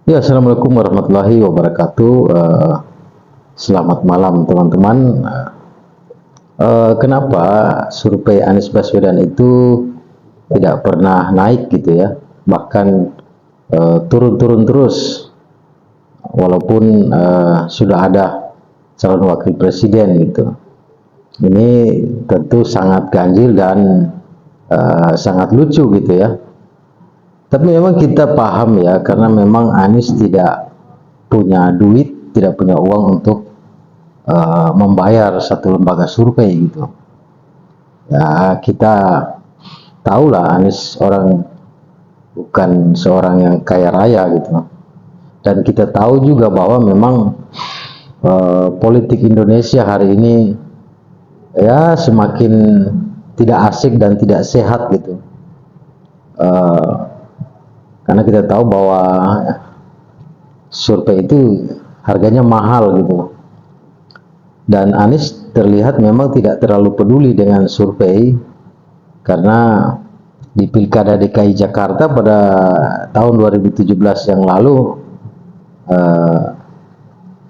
Ya, Assalamualaikum warahmatullahi wabarakatuh. Selamat malam teman-teman. Kenapa survei Anies Baswedan itu tidak pernah naik gitu ya? Bahkan turun-turun terus, walaupun sudah ada calon wakil presiden gitu. Ini tentu sangat ganjil dan sangat lucu gitu ya. Tapi memang kita paham ya, karena memang Anies tidak punya duit, tidak punya uang untuk membayar satu lembaga survei gitu. Ya, kita tahulah Anies bukan seorang yang kaya raya gitu. Dan kita tahu juga bahwa memang politik Indonesia hari ini ya semakin tidak asik dan tidak sehat gitu. Karena kita tahu bahwa survei itu harganya mahal gitu. Dan Anies terlihat memang tidak terlalu peduli dengan survei, karena di Pilkada DKI Jakarta pada tahun 2017 yang lalu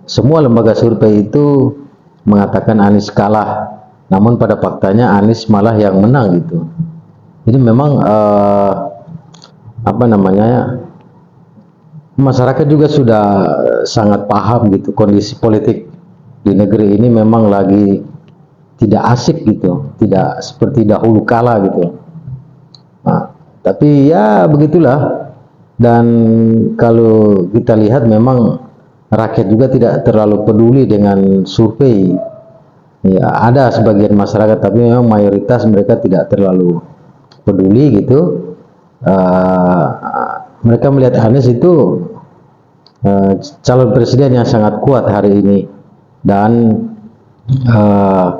semua lembaga survei itu mengatakan Anies kalah, namun pada faktanya Anies malah yang menang gitu. Jadi memang masyarakat juga sudah sangat paham gitu, kondisi politik di negeri ini memang lagi tidak asik gitu, tidak seperti dahulu kala gitu. Nah, tapi ya begitulah. Dan kalau kita lihat memang rakyat juga tidak terlalu peduli dengan survei. Ya, ada sebagian masyarakat, tapi memang mayoritas mereka tidak terlalu peduli gitu. Uh, Mereka melihat Anies itu calon presiden yang sangat kuat hari ini dan uh,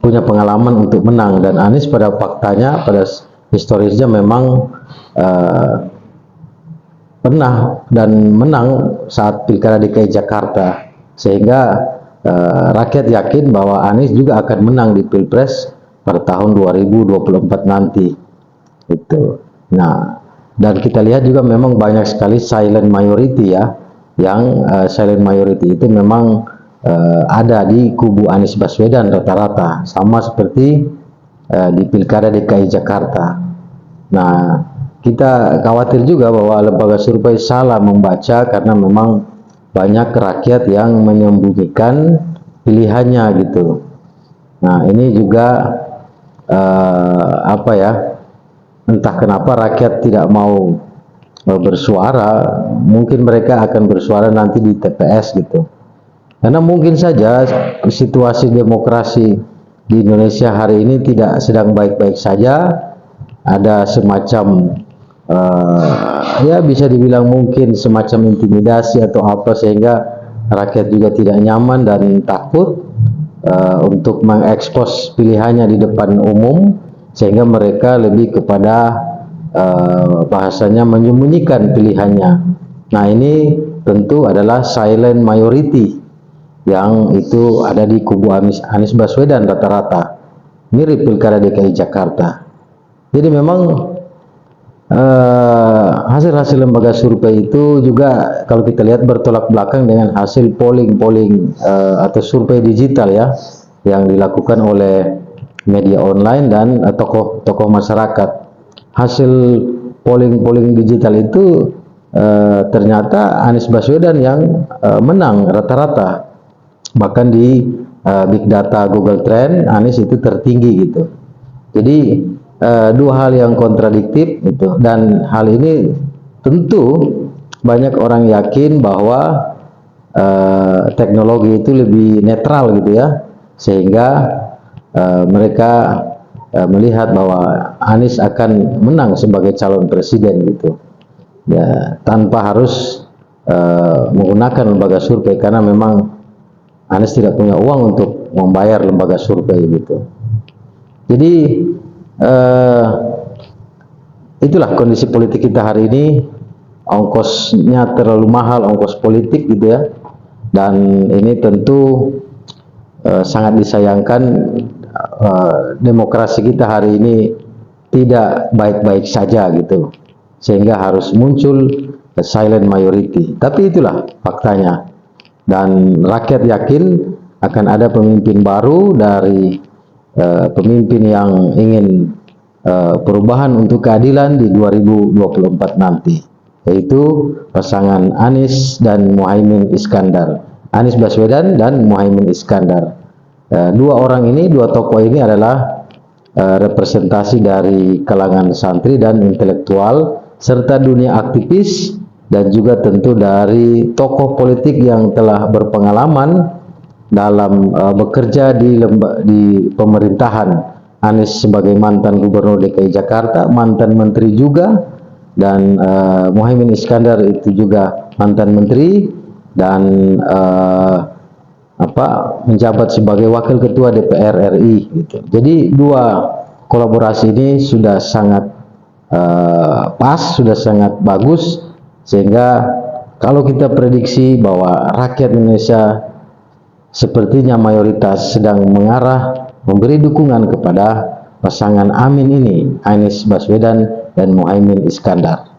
punya pengalaman untuk menang. Dan Anies pada faktanya, pada historisnya memang pernah dan menang saat Pilkada DKI Jakarta, sehingga rakyat yakin bahwa Anies juga akan menang di Pilpres pada tahun 2024 nanti. Itu. Nah, dan kita lihat juga memang banyak sekali silent majority ya, yang silent majority itu memang ada di kubu Anies Baswedan rata-rata, sama seperti di Pilkada DKI Jakarta. Nah, kita khawatir juga bahwa lembaga survei salah membaca, karena memang banyak rakyat yang menyembunyikan pilihannya gitu. Nah, ini juga apa ya? Entah kenapa rakyat tidak mau bersuara. Mungkin mereka akan bersuara nanti di TPS gitu. Karena mungkin saja situasi demokrasi di Indonesia hari ini tidak sedang baik-baik saja. Ada semacam ya bisa dibilang mungkin semacam intimidasi atau apa, sehingga rakyat juga tidak nyaman dan takut untuk mengekspos pilihannya di depan umum, sehingga mereka lebih kepada bahasanya menyembunyikan pilihannya. Nah, ini tentu adalah silent majority yang itu ada di kubu Anies Baswedan rata-rata, mirip Pilkada DKI Jakarta. Jadi memang hasil-hasil lembaga survei itu juga kalau kita lihat bertolak belakang dengan hasil polling atau survei digital ya, yang dilakukan oleh media online dan tokoh-tokoh masyarakat. Hasil polling digital itu ternyata Anies Baswedan yang menang rata-rata. Bahkan di big data Google Trend, Anies itu tertinggi gitu. Jadi dua hal yang kontradiktif itu, dan hal ini tentu banyak orang yakin bahwa teknologi itu lebih netral gitu ya, sehingga mereka melihat bahwa Anies akan menang sebagai calon presiden gitu ya, tanpa harus menggunakan lembaga survei, karena memang Anies tidak punya uang untuk membayar lembaga survei gitu. Jadi itulah kondisi politik kita hari ini. Ongkosnya terlalu mahal, ongkos politik gitu ya, dan ini tentu sangat disayangkan. Demokrasi kita hari ini tidak baik-baik saja gitu, sehingga harus muncul silent majority. Tapi itulah faktanya. Dan rakyat yakin akan ada pemimpin baru dari pemimpin yang ingin perubahan untuk keadilan di 2024 nanti, yaitu pasangan Anies dan Muhaimin Iskandar. Anies Baswedan dan Muhaimin Iskandar. Dua orang ini, dua tokoh ini adalah representasi dari kalangan santri dan intelektual serta dunia aktivis, dan juga tentu dari tokoh politik yang telah berpengalaman dalam bekerja di pemerintahan. Anies sebagai mantan gubernur DKI Jakarta, mantan menteri juga, dan Muhaimin Iskandar itu juga mantan menteri dan menjabat sebagai wakil ketua DPR RI gitu. Jadi dua kolaborasi ini sudah sangat pas, sudah sangat bagus, sehingga kalau kita prediksi bahwa rakyat Indonesia sepertinya mayoritas sedang mengarah memberi dukungan kepada pasangan Amin ini, Anies Baswedan dan Muhaimin Iskandar.